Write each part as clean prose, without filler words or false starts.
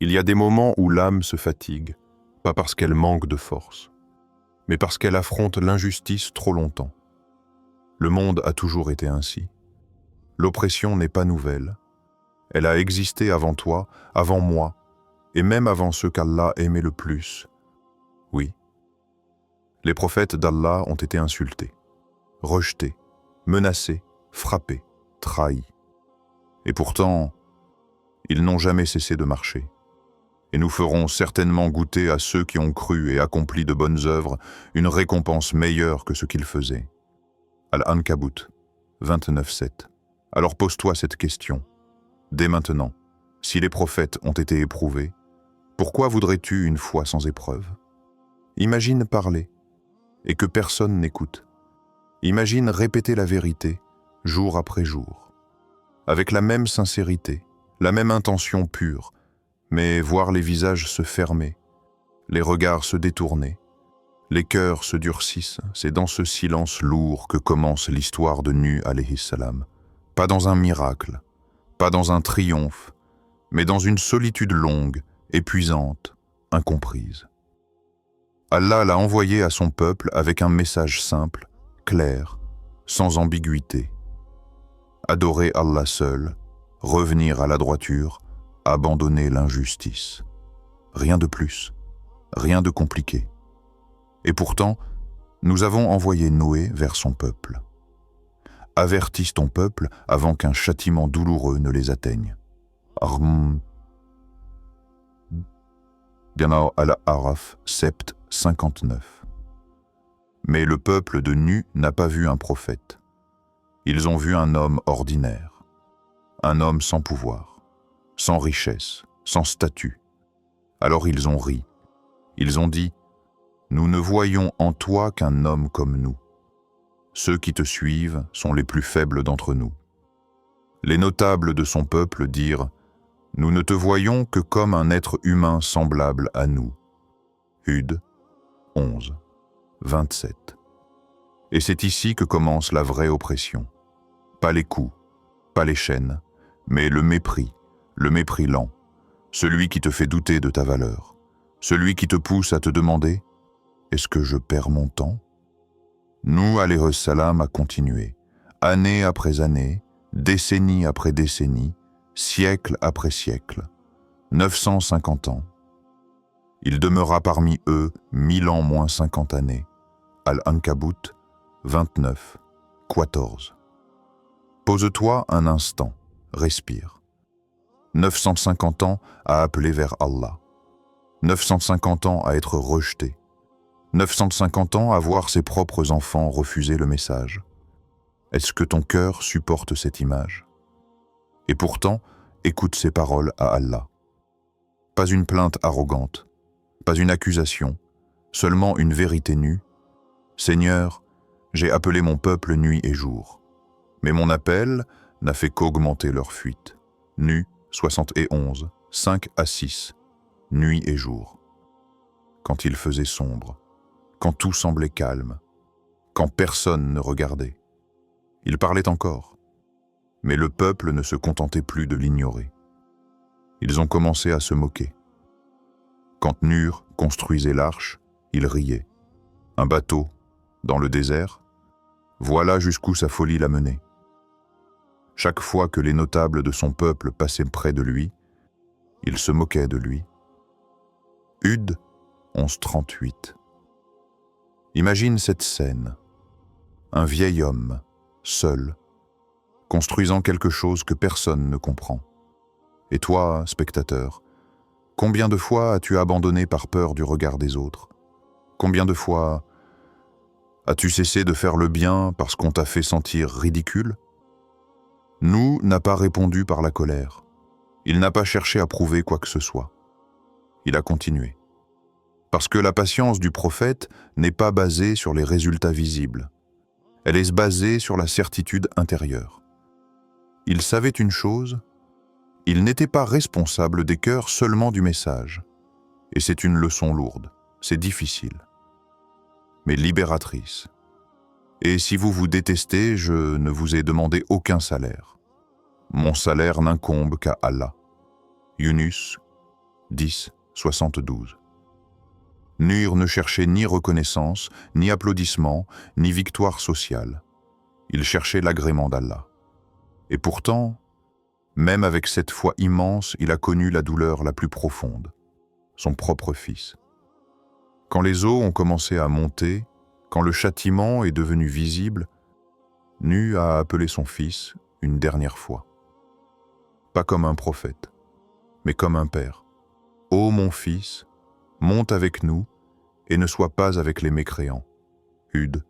Il y a des moments où l'âme se fatigue, pas parce qu'elle manque de force, mais parce qu'elle affronte l'injustice trop longtemps. Le monde a toujours été ainsi. L'oppression n'est pas nouvelle. Elle a existé avant toi, avant moi, et même avant ceux qu'Allah aimait le plus. Oui, les prophètes d'Allah ont été insultés, rejetés, menacés, frappés, trahis. Et pourtant, ils n'ont jamais cessé de marcher. Et nous ferons certainement goûter à ceux qui ont cru et accompli de bonnes œuvres une récompense meilleure que ce qu'ils faisaient. Al-Ankabut 29:7. Alors pose-toi cette question. Dès maintenant, si les prophètes ont été éprouvés, pourquoi voudrais-tu une foi sans épreuve? Imagine parler et que personne n'écoute. Imagine répéter la vérité jour après jour, avec la même sincérité, la même intention pure, mais voir les visages se fermer, les regards se détourner, les cœurs se durcissent. C'est dans ce silence lourd que commence l'histoire de Nuh alayhi salam. Pas dans un miracle, pas dans un triomphe, mais dans une solitude longue, épuisante, incomprise. Allah l'a envoyé à son peuple avec un message simple, clair, sans ambiguïté. Adorer Allah seul, revenir à la droiture, abandonner l'injustice. Rien de plus, rien de compliqué. Et pourtant, nous avons envoyé Noé vers son peuple. Avertisse ton peuple avant qu'un châtiment douloureux ne les atteigne. Al-Araf, Sept 59. Mais le peuple de Nu n'a pas vu un prophète. Ils ont vu un homme ordinaire, un homme sans pouvoir, sans richesse, sans statut. Alors ils ont ri. Ils ont dit « Nous ne voyons en toi qu'un homme comme nous. Ceux qui te suivent sont les plus faibles d'entre nous. » Les notables de son peuple dirent « Nous ne te voyons que comme un être humain semblable à nous. » Hud 11, 27. Et c'est ici que commence la vraie oppression. Pas les coups, pas les chaînes, mais le mépris lent, celui qui te fait douter de ta valeur, celui qui te pousse à te demander « Est-ce que je perds mon temps ?» Nous, alayhi salam, a continué, année après année, décennie après décennie, siècle après siècle, 950 ans. Il demeura parmi eux 1000 ans moins 50 années. Al-Ankabut 29, 14. Pose-toi un instant, respire. 950 ans à appeler vers Allah. 950 ans à être rejeté. 950 ans à voir ses propres enfants refuser le message. Est-ce que ton cœur supporte cette image? Et pourtant, écoute ces paroles à Allah. Pas une plainte arrogante, pas une accusation, seulement une vérité nue. Seigneur, j'ai appelé mon peuple nuit et jour, mais mon appel n'a fait qu'augmenter leur fuite. Nuh 71, 5 à 6, nuit et jour. Quand il faisait sombre, quand tout semblait calme, quand personne ne regardait. Il parlait encore, mais le peuple ne se contentait plus de l'ignorer. Ils ont commencé à se moquer. Quand Nuh construisait l'arche, il riait. Un bateau, dans le désert, voilà jusqu'où sa folie l'a mené. Chaque fois que les notables de son peuple passaient près de lui, il se moquait de lui. Hud 11:38. Imagine cette scène. Un vieil homme, seul, construisant quelque chose que personne ne comprend. Et toi, spectateur, combien de fois as-tu abandonné par peur du regard des autres? Combien de fois as-tu cessé de faire le bien parce qu'on t'a fait sentir ridicule? Nuh n'a pas répondu par la colère. Il n'a pas cherché à prouver quoi que ce soit. Il a continué. Parce que la patience du prophète n'est pas basée sur les résultats visibles. Elle est basée sur la certitude intérieure. Il savait une chose, il n'était pas responsable des cœurs seulement du message. Et c'est une leçon lourde, c'est difficile, mais libératrice. Et si vous vous détestez, je ne vous ai demandé aucun salaire. Mon salaire n'incombe qu'à Allah. Yunus 10, 72. Nur ne cherchait ni reconnaissance, ni applaudissement, ni victoire sociale. Il cherchait l'agrément d'Allah. Et pourtant, même avec cette foi immense, il a connu la douleur la plus profonde, son propre fils. Quand les eaux ont commencé à monter, quand le châtiment est devenu visible, Nu a appelé son fils une dernière fois. Pas comme un prophète, mais comme un père. « Ô mon fils, monte avec nous et ne sois pas avec les mécréants. » Hud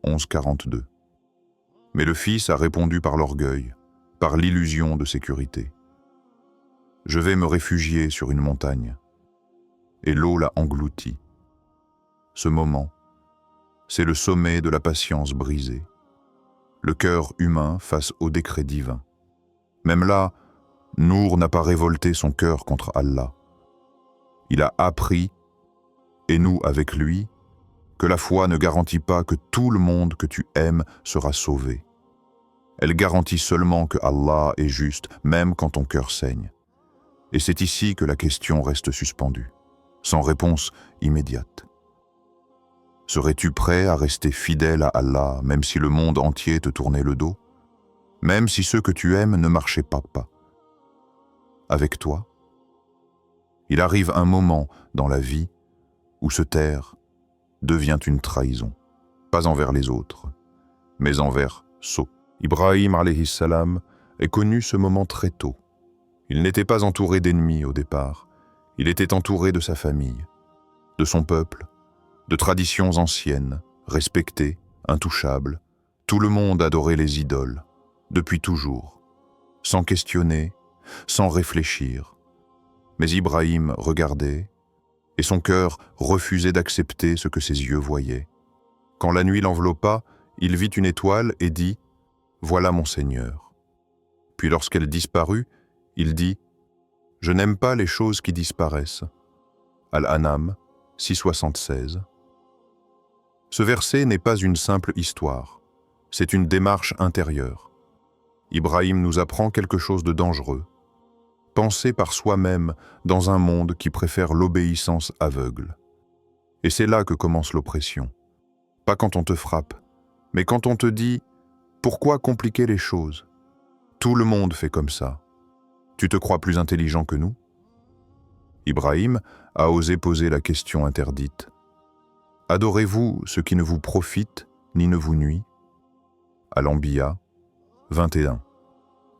11:42. Mais le fils a répondu par l'orgueil, par l'illusion de sécurité. « Je vais me réfugier sur une montagne. » Et l'eau l'a englouti. Ce moment, c'est le sommet de la patience brisée. Le cœur humain face au décret divin. Même là, Nour n'a pas révolté son cœur contre Allah. Il a appris, et nous avec lui, que la foi ne garantit pas que tout le monde que tu aimes sera sauvé. Elle garantit seulement que Allah est juste, même quand ton cœur saigne. Et c'est ici que la question reste suspendue, sans réponse immédiate. Serais-tu prêt à rester fidèle à Allah, même si le monde entier te tournait le dos? Même si ceux que tu aimes ne marchaient pas avec toi? Il arrive un moment dans la vie où se taire devient une trahison, pas envers les autres, mais envers soi. Ibrahim alayhi salam est connu ce moment très tôt. Il n'était pas entouré d'ennemis au départ, il était entouré de sa famille, de son peuple, de traditions anciennes, respectées, intouchables. Tout le monde adorait les idoles, depuis toujours, sans questionner, sans réfléchir. Mais Ibrahim regardait, et son cœur refusait d'accepter ce que ses yeux voyaient. Quand la nuit l'enveloppa, il vit une étoile et dit « Voilà mon Seigneur ». Puis lorsqu'elle disparut, il dit « Je n'aime pas les choses qui disparaissent ». Al-An'am 6,76. Ce verset n'est pas une simple histoire, c'est une démarche intérieure. Ibrahim nous apprend quelque chose de dangereux. Penser par soi-même dans un monde qui préfère l'obéissance aveugle. Et c'est là que commence l'oppression. Pas quand on te frappe, mais quand on te dit « Pourquoi compliquer les choses? Tout le monde fait comme ça. Tu te crois plus intelligent que nous ?» Ibrahim a osé poser la question interdite. Adorez-vous ce qui ne vous profite ni ne vous nuit? Al-Anbiya 21,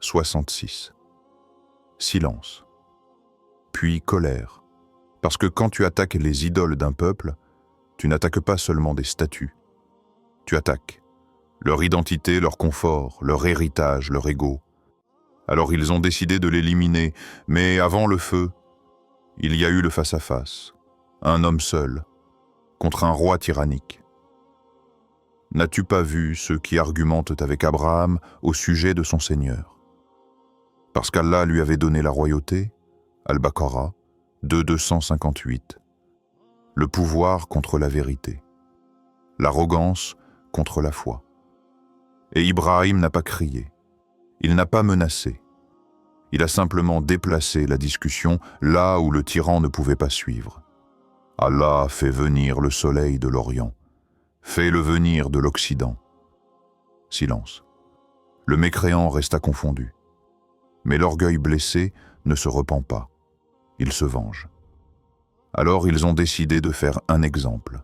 66. Silence. Puis colère. Parce que quand tu attaques les idoles d'un peuple, tu n'attaques pas seulement des statues. Tu attaques leur identité, leur confort, leur héritage, leur ego. Alors ils ont décidé de l'éliminer, mais avant le feu, il y a eu le face-à-face. Un homme seul, contre un roi tyrannique. N'as-tu pas vu ceux qui argumentent avec Abraham au sujet de son Seigneur? Parce qu'Allah lui avait donné la royauté, Al-Baqarah 2:258. Le pouvoir contre la vérité. L'arrogance contre la foi. Et Ibrahim n'a pas crié. Il n'a pas menacé. Il a simplement déplacé la discussion là où le tyran ne pouvait pas suivre. Allah fait venir le soleil de l'Orient, fait-le venir de l'Occident. Silence. Le mécréant resta confondu. Mais l'orgueil blessé ne se repent pas. Il se venge. Alors ils ont décidé de faire un exemple.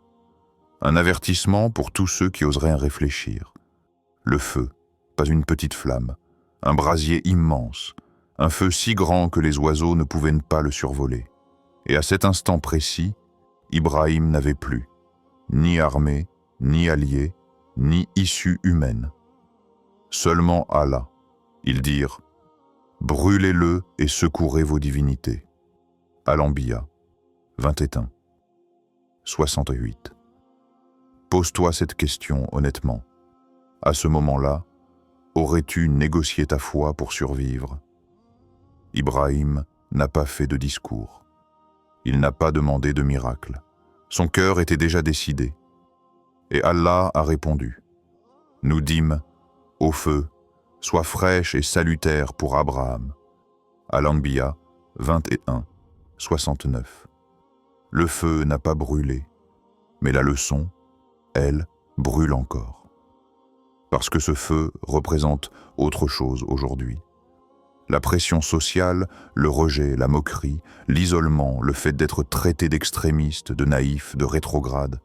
Un avertissement pour tous ceux qui oseraient réfléchir. Le feu, pas une petite flamme, un brasier immense, un feu si grand que les oiseaux ne pouvaient pas le survoler. Et à cet instant précis, Ibrahim n'avait plus, ni armée, ni allié, ni issue humaine. Seulement Allah. Ils dirent « Brûlez-le et secourez vos divinités ». Al-Anbiya 21, 68. Pose-toi cette question honnêtement. À ce moment-là, aurais-tu négocié ta foi pour survivre? Ibrahim n'a pas fait de discours. Il n'a pas demandé de miracle. Son cœur était déjà décidé. Et Allah a répondu. Nous dîmes, au feu, sois fraîche et salutaire pour Abraham. Al-Anbiya 21, 69. Le feu n'a pas brûlé, mais la leçon, elle, brûle encore. Parce que ce feu représente autre chose aujourd'hui. La pression sociale, le rejet, la moquerie, l'isolement, le fait d'être traité d'extrémiste, de naïf, de rétrograde.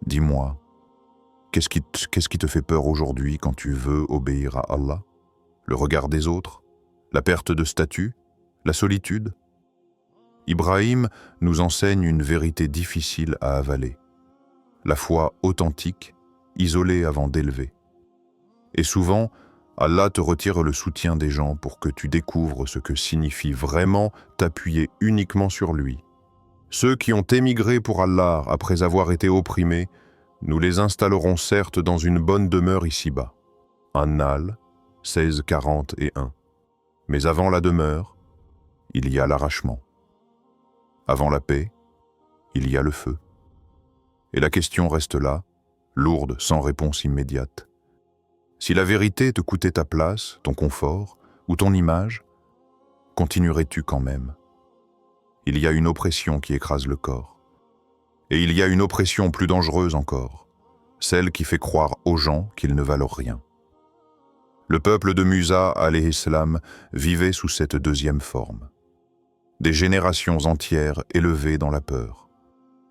Dis-moi, qu'est-ce qui te fait peur aujourd'hui quand tu veux obéir à Allah? Le regard des autres? La perte de statut? La solitude? Ibrahim nous enseigne une vérité difficile à avaler. La foi authentique, isolée avant d'élever. Et souvent, Allah te retire le soutien des gens pour que tu découvres ce que signifie vraiment t'appuyer uniquement sur lui. Ceux qui ont émigré pour Allah après avoir été opprimés, nous les installerons certes dans une bonne demeure ici-bas. An-Nahl 16:41. Mais avant la demeure, il y a l'arrachement. Avant la paix, il y a le feu. Et la question reste là, lourde, sans réponse immédiate. Si la vérité te coûtait ta place, ton confort ou ton image, continuerais-tu quand même? Il y a une oppression qui écrase le corps. Et il y a une oppression plus dangereuse encore, celle qui fait croire aux gens qu'ils ne valent rien. Le peuple de Musa, alayhi salam, vivait sous cette deuxième forme. Des générations entières élevées dans la peur,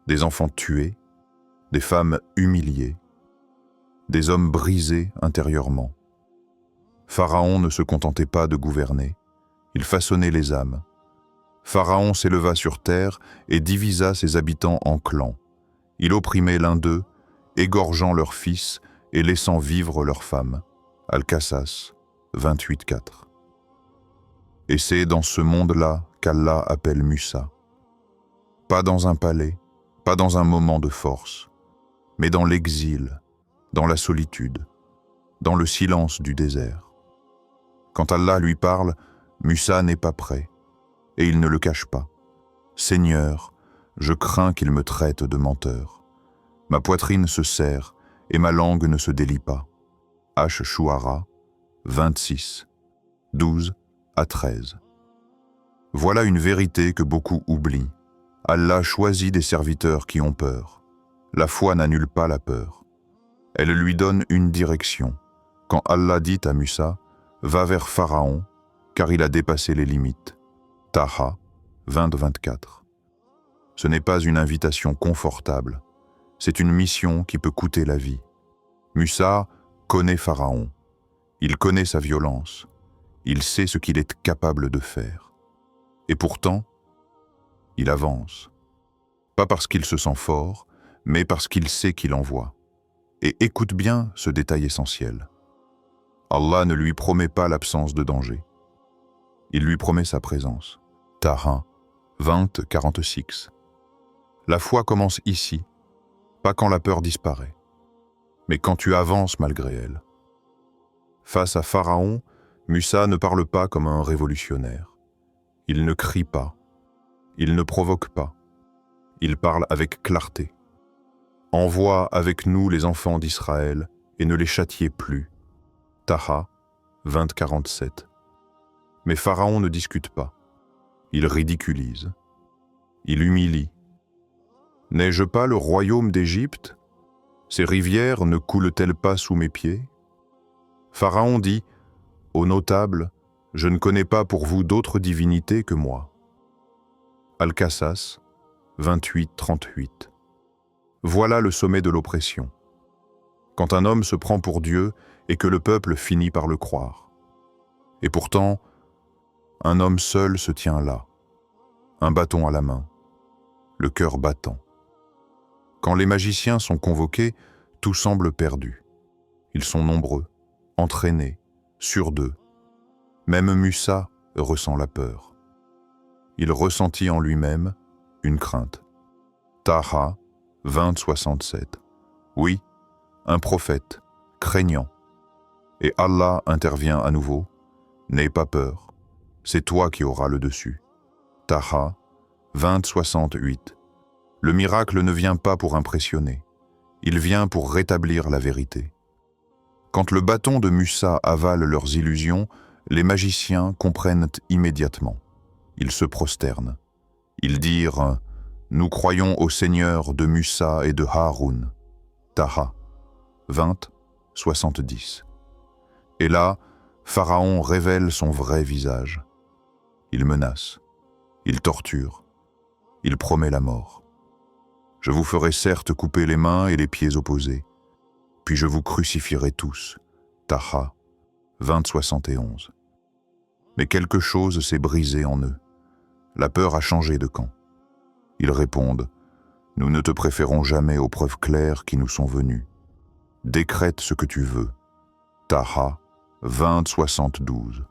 des enfants tués, des femmes humiliées, des hommes brisés intérieurement. Pharaon ne se contentait pas de gouverner, il façonnait les âmes. Pharaon s'éleva sur terre et divisa ses habitants en clans. Il opprimait l'un d'eux, égorgeant leurs fils et laissant vivre leurs femmes. Al-Qasas 28:4. Et c'est dans ce monde-là qu'Allah appelle Musa. Pas dans un palais, pas dans un moment de force, mais dans l'exil, dans la solitude, dans le silence du désert. Quand Allah lui parle, Musa n'est pas prêt, et il ne le cache pas. « Seigneur, je crains qu'il me traite de menteur. Ma poitrine se serre et ma langue ne se délie pas. » Ash-Shu'ara 26, 12 à 13. Voilà une vérité que beaucoup oublient. Allah choisit des serviteurs qui ont peur. La foi n'annule pas la peur. Elle lui donne une direction. Quand Allah dit à Musa, « Va vers Pharaon, car il a dépassé les limites. » Taha 20-24. Ce n'est pas une invitation confortable, c'est une mission qui peut coûter la vie. Musa connaît Pharaon, il connaît sa violence, il sait ce qu'il est capable de faire. Et pourtant, il avance. Pas parce qu'il se sent fort, mais parce qu'il sait qu'il envoie. Et écoute bien ce détail essentiel. Allah ne lui promet pas l'absence de danger. Il lui promet sa présence. Taha 20-46. La foi commence ici, pas quand la peur disparaît, mais quand tu avances malgré elle. Face à Pharaon, Musa ne parle pas comme un révolutionnaire. Il ne crie pas, il ne provoque pas, il parle avec clarté. Envoie avec nous les enfants d'Israël et ne les châtiez plus. Taha 20-47. Mais Pharaon ne discute pas. Il ridiculise. Il humilie. N'ai-je pas le royaume d'Égypte? Ces rivières ne coulent-elles pas sous mes pieds? Pharaon dit, ô notables, je ne connais pas pour vous d'autres divinités que moi. Al-Qasas 28-38. Voilà le sommet de l'oppression. Quand un homme se prend pour Dieu et que le peuple finit par le croire. Et pourtant, un homme seul se tient là, un bâton à la main, le cœur battant. Quand les magiciens sont convoqués, tout semble perdu. Ils sont nombreux, entraînés, sûrs d'eux. Même Musa ressent la peur. Il ressentit en lui-même une crainte. Taha 20-67. Oui, un prophète, craignant. Et Allah intervient à nouveau. N'aie pas peur, c'est toi qui auras le dessus. Taha 20-68. Le miracle ne vient pas pour impressionner, il vient pour rétablir la vérité. Quand le bâton de Musa avale leurs illusions, les magiciens comprennent immédiatement. Ils se prosternent. Ils dirent « Nous croyons au Seigneur de Musa et de Haroun. » Taha 20, 70. Et là, Pharaon révèle son vrai visage. Il menace, il torture, il promet la mort. « Je vous ferai certes couper les mains et les pieds opposés, puis je vous crucifierai tous. » Taha 20, 71. Mais quelque chose s'est brisé en eux. La peur a changé de camp. Ils répondent « Nous ne te préférons jamais aux preuves claires qui nous sont venues. Décrète ce que tu veux. » Taha 20, 72.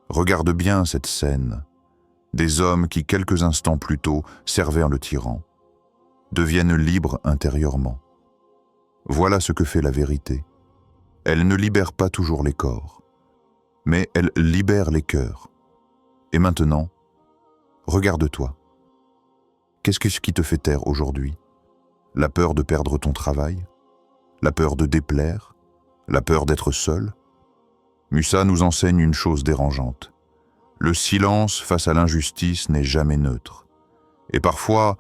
Regarde bien cette scène. Des hommes qui, quelques instants plus tôt, servaient le tyran, deviennent libres intérieurement. Voilà ce que fait la vérité. Elle ne libère pas toujours les corps, mais elle libère les cœurs. Et maintenant, regarde-toi. Qu'est-ce qui te fait taire aujourd'hui? La peur de perdre ton travail? La peur de déplaire? La peur d'être seul? Musa nous enseigne une chose dérangeante. Le silence face à l'injustice n'est jamais neutre. Et parfois,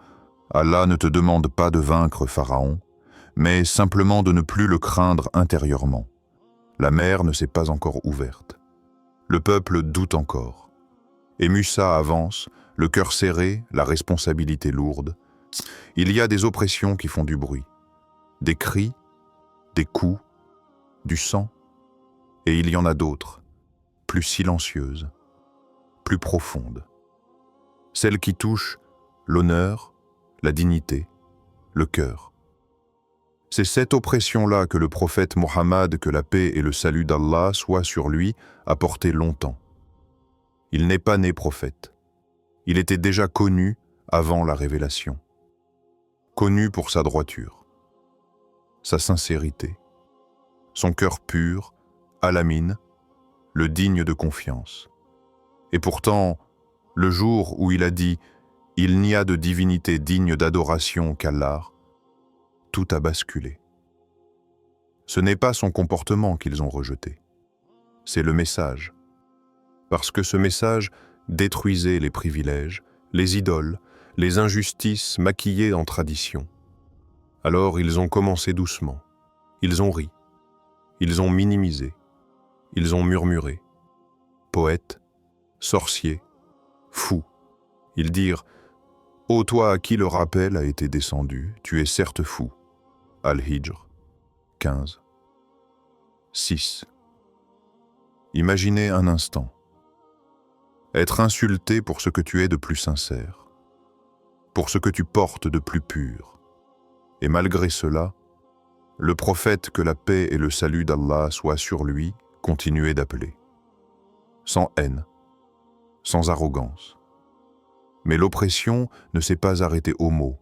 Allah ne te demande pas de vaincre Pharaon, mais simplement de ne plus le craindre intérieurement. La mer ne s'est pas encore ouverte. Le peuple doute encore. Et Musa avance, le cœur serré, la responsabilité lourde. Il y a des oppressions qui font du bruit, des cris, des coups, du sang. Et il y en a d'autres, plus silencieuses, plus profondes. Celles qui touchent l'honneur, la dignité, le cœur. C'est cette oppression-là que le prophète Mohammed, que la paix et le salut d'Allah soient sur lui, a porté longtemps. Il n'est pas né prophète. Il était déjà connu avant la révélation. Connu pour sa droiture, sa sincérité, son cœur pur, Al-Amin, le digne de confiance. Et pourtant, le jour où il a dit « Il n'y a de divinité digne d'adoration qu'Allah », tout a basculé. Ce n'est pas son comportement qu'ils ont rejeté, c'est le message. Parce que ce message détruisait les privilèges, les idoles, les injustices maquillées en tradition. Alors ils ont commencé doucement, ils ont ri, ils ont minimisé, ils ont murmuré. Poètes, sorciers, fous, ils dirent « Ô toi à qui le rappel a été descendu, tu es certes fou. » Al-Hijr 15. 6. Imaginez un instant. Être insulté pour ce que tu es de plus sincère, pour ce que tu portes de plus pur. Et malgré cela, le prophète, que la paix et le salut d'Allah soient sur lui, continuait d'appeler. Sans haine, sans arrogance. Mais l'oppression ne s'est pas arrêtée aux mots.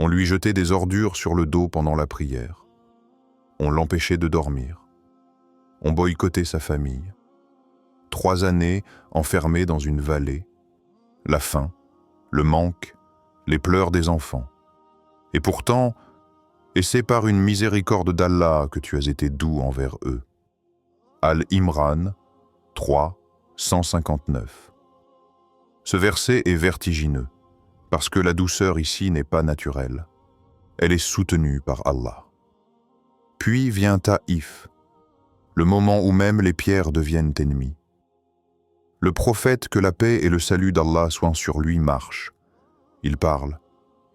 On lui jetait des ordures sur le dos pendant la prière. On l'empêchait de dormir. On boycottait sa famille. 3 années enfermé dans une vallée. La faim, le manque, les pleurs des enfants. Et pourtant, et c'est par une miséricorde d'Allah que tu as été doux envers eux. Al-Imran 3, 159. Ce verset est vertigineux, parce que la douceur ici n'est pas naturelle. Elle est soutenue par Allah. Puis vient Taïf, le moment où même les pierres deviennent ennemies. Le prophète, que la paix et le salut d'Allah soient sur lui, marche. Il parle,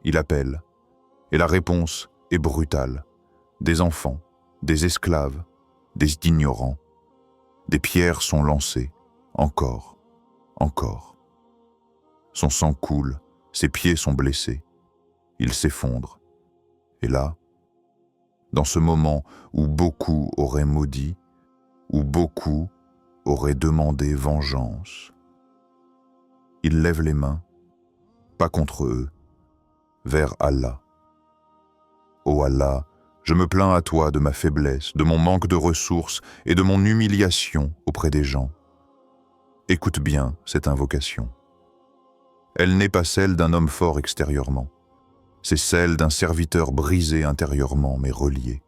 il appelle, et la réponse est brutale. Des enfants, des esclaves, des ignorants. Des pierres sont lancées, encore, encore. Son sang coule, ses pieds sont blessés. Il s'effondre. Et là, dans ce moment où beaucoup auraient maudit, où beaucoup auraient demandé vengeance, il lève les mains, pas contre eux, vers Allah. Ô Allah, je me plains à toi de ma faiblesse, de mon manque de ressources et de mon humiliation auprès des gens. Écoute bien cette invocation. Elle n'est pas celle d'un homme fort extérieurement. C'est celle d'un serviteur brisé intérieurement mais relié.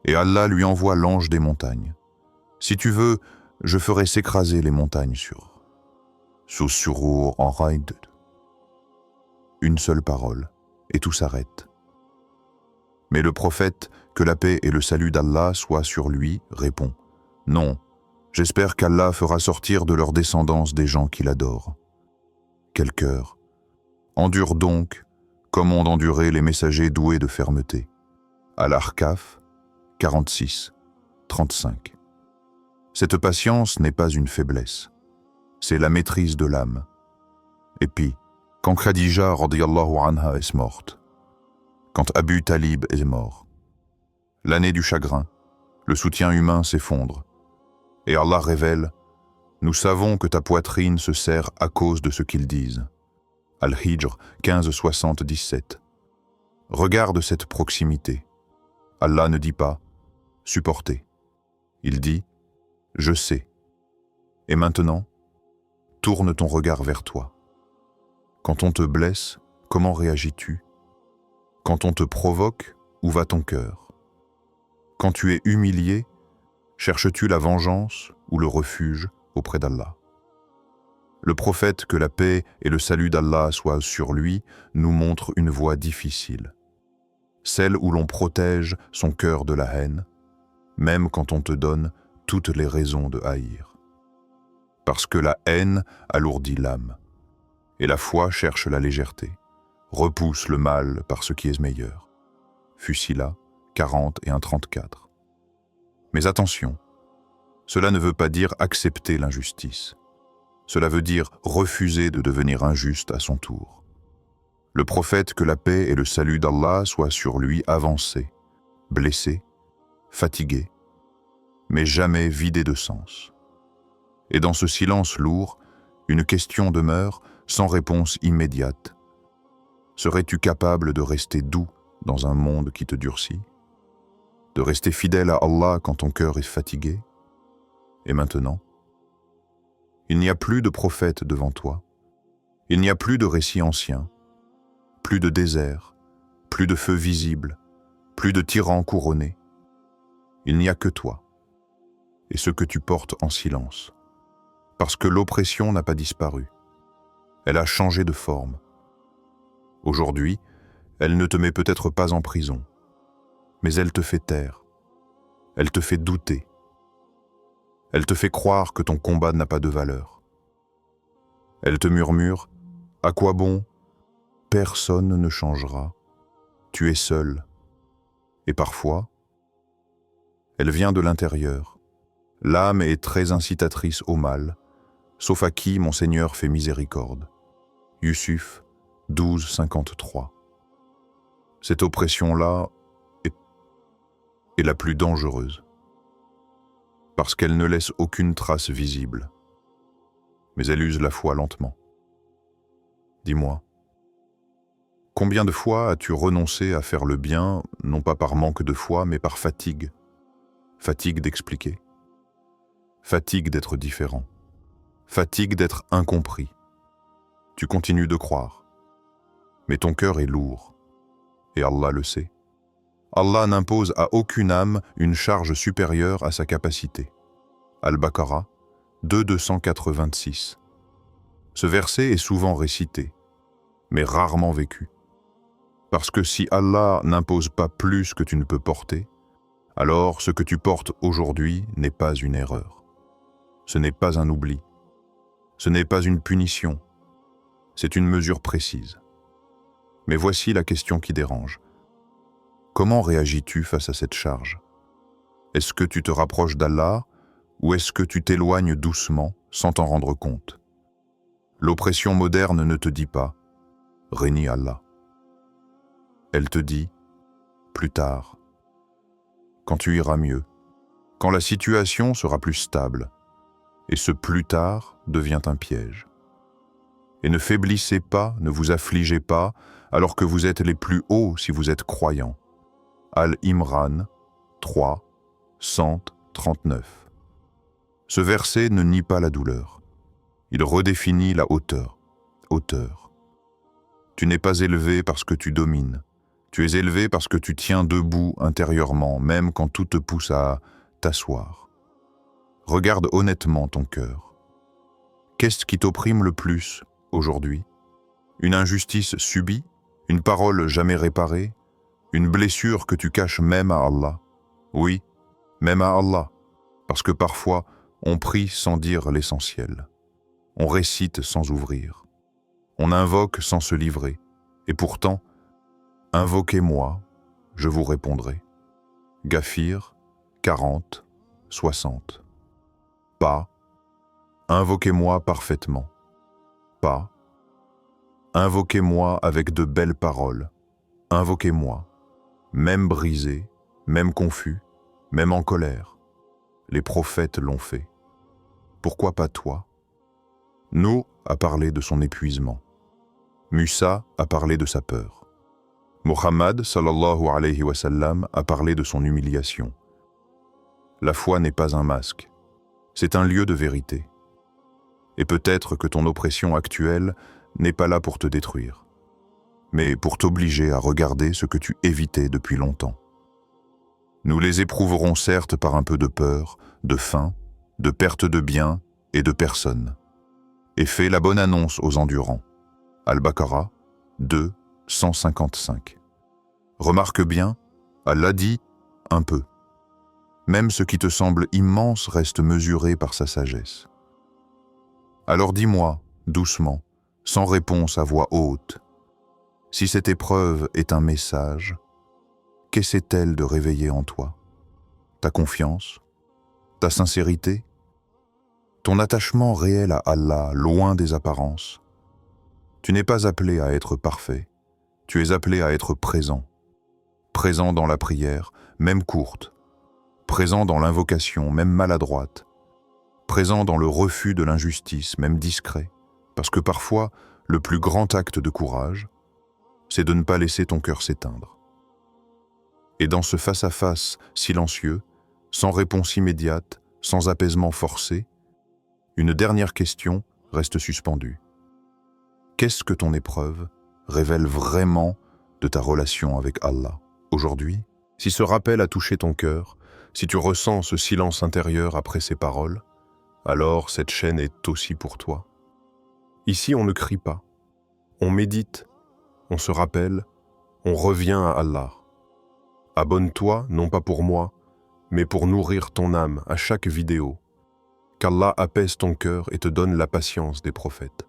Et Allah lui envoie l'ange des montagnes. Si tu veux, je ferai s'écraser les montagnes sur Surur en Raïd. une seule parole, et tout s'arrête. Mais le prophète, que la paix et le salut d'Allah soient sur lui, répond « Non, j'espère qu'Allah fera sortir de leur descendance des gens qui l'adorent. » Quel cœur! Endure donc, comme ont enduré les messagers doués de fermeté. Al-Ahqaf 46, 35. Cette patience n'est pas une faiblesse, c'est la maîtrise de l'âme. Et puis, quand Khadija radiyallahu anha est morte, quand Abu Talib est mort, l'année du chagrin, le soutien humain s'effondre, et Allah révèle « Nous savons que ta poitrine se serre à cause de ce qu'ils disent. » Al-Hijr 15-77. Regarde cette proximité. Allah ne dit pas « supporter ». Il dit « je sais ». Et maintenant, tourne ton regard vers toi. Quand on te blesse, comment réagis-tu? Quand on te provoque, où va ton cœur? Quand tu es humilié, cherches-tu la vengeance ou le refuge auprès d'Allah? Le prophète, que la paix et le salut d'Allah soient sur lui, nous montre une voie difficile. Celle où l'on protège son cœur de la haine, même quand on te donne toutes les raisons de haïr. Parce que la haine alourdit l'âme, et la foi cherche la légèreté, repousse le mal par ce qui est meilleur. Fusila 40 et 1,34. Mais attention, cela ne veut pas dire accepter l'injustice. Cela veut dire refuser de devenir injuste à son tour. Le prophète, que la paix et le salut d'Allah soient sur lui, avançait, blessé, fatigué, mais jamais vidé de sens. Et dans ce silence lourd, une question demeure sans réponse immédiate. Serais-tu capable de rester doux dans un monde qui te durcit? De rester fidèle à Allah quand ton cœur est fatigué? Et maintenant? Il n'y a plus de prophète devant toi. Il n'y a plus de récits anciens, plus de désert, plus de feu visible, plus de tyrans couronnés. Il n'y a que toi, et ce que tu portes en silence. Parce que l'oppression n'a pas disparu. Elle a changé de forme. Aujourd'hui, elle ne te met peut-être pas en prison, mais elle te fait taire. Elle te fait douter. Elle te fait croire que ton combat n'a pas de valeur. Elle te murmure « À quoi bon? Personne ne changera. Tu es seul. » Et parfois, elle vient de l'intérieur. L'âme est très incitatrice au mal, sauf à qui mon Seigneur fait miséricorde. Yusuf 12,53. Cette oppression-là est la plus dangereuse, parce qu'elle ne laisse aucune trace visible, mais elle use la foi lentement. Dis-moi, combien de fois as-tu renoncé à faire le bien, non pas par manque de foi, mais par fatigue? Fatigue d'expliquer, fatigue d'être différent, fatigue d'être incompris. Tu continues de croire, mais ton cœur est lourd, et Allah le sait. Allah n'impose à aucune âme une charge supérieure à sa capacité. Al-Baqarah 2,286. Ce verset est souvent récité, mais rarement vécu. Parce que si Allah n'impose pas plus que tu ne peux porter, alors ce que tu portes aujourd'hui n'est pas une erreur. Ce n'est pas un oubli. Ce n'est pas une punition. C'est une mesure précise. Mais voici la question qui dérange. Comment réagis-tu face à cette charge? Est-ce que tu te rapproches d'Allah ou est-ce que tu t'éloignes doucement sans t'en rendre compte? L'oppression moderne ne te dit pas « Renie Allah ». Elle te dit « plus tard ». Quand tu iras mieux, quand la situation sera plus stable, et ce plus tard devient un piège. Et ne faiblissez pas, ne vous affligez pas, alors que vous êtes les plus hauts si vous êtes croyants. Al-Imran 3, 139. Ce verset ne nie pas la douleur. Il redéfinit la hauteur. Hauteur. Tu n'es pas élevé parce que tu domines. Tu es élevé parce que tu tiens debout intérieurement, même quand tout te pousse à t'asseoir. Regarde honnêtement ton cœur. Qu'est-ce qui t'opprime le plus aujourd'hui? Une injustice subie, une parole jamais réparée, une blessure que tu caches même à Allah. Oui, même à Allah, parce que parfois, on prie sans dire l'essentiel. On récite sans ouvrir. On invoque sans se livrer. Et pourtant, invoquez-moi, je vous répondrai. Ghafir, 40, 60. Pas, invoquez-moi parfaitement. Pas, invoquez-moi avec de belles paroles. Invoquez-moi, même brisé, même confus, même en colère. Les prophètes l'ont fait. Pourquoi pas toi? Nuh a parlé de son épuisement. Musa a parlé de sa peur. Mohammed sallallahu alayhi wa sallam a parlé de son humiliation. La foi n'est pas un masque, c'est un lieu de vérité. Et peut-être que ton oppression actuelle n'est pas là pour te détruire, mais pour t'obliger à regarder ce que tu évitais depuis longtemps. Nous les éprouverons certes par un peu de peur, de faim, de perte de biens et de personnes. Et fais la bonne annonce aux endurants. Al-Baqarah 2, 155. Remarque bien, Allah dit un peu. Même ce qui te semble immense reste mesuré par sa sagesse. Alors dis-moi, doucement, sans réponse à voix haute, si cette épreuve est un message, qu'essaie-t-elle de réveiller en toi? Ta confiance? Ta sincérité? Ton attachement réel à Allah, loin des apparences? Tu n'es pas appelé à être parfait, tu es appelé à être présent. Présent dans la prière, même courte. Présent dans l'invocation, même maladroite. Présent dans le refus de l'injustice, même discret. Parce que parfois, le plus grand acte de courage, c'est de ne pas laisser ton cœur s'éteindre. Et dans ce face-à-face silencieux, sans réponse immédiate, sans apaisement forcé, une dernière question reste suspendue. Qu'est-ce que ton épreuve révèle vraiment de ta relation avec Allah? Aujourd'hui, si ce rappel a touché ton cœur, si tu ressens ce silence intérieur après ces paroles, alors cette chaîne est aussi pour toi. Ici, on ne crie pas, on médite, on se rappelle, on revient à Allah. Abonne-toi, non pas pour moi, mais pour nourrir ton âme à chaque vidéo. Qu'Allah apaise ton cœur et te donne la patience des prophètes.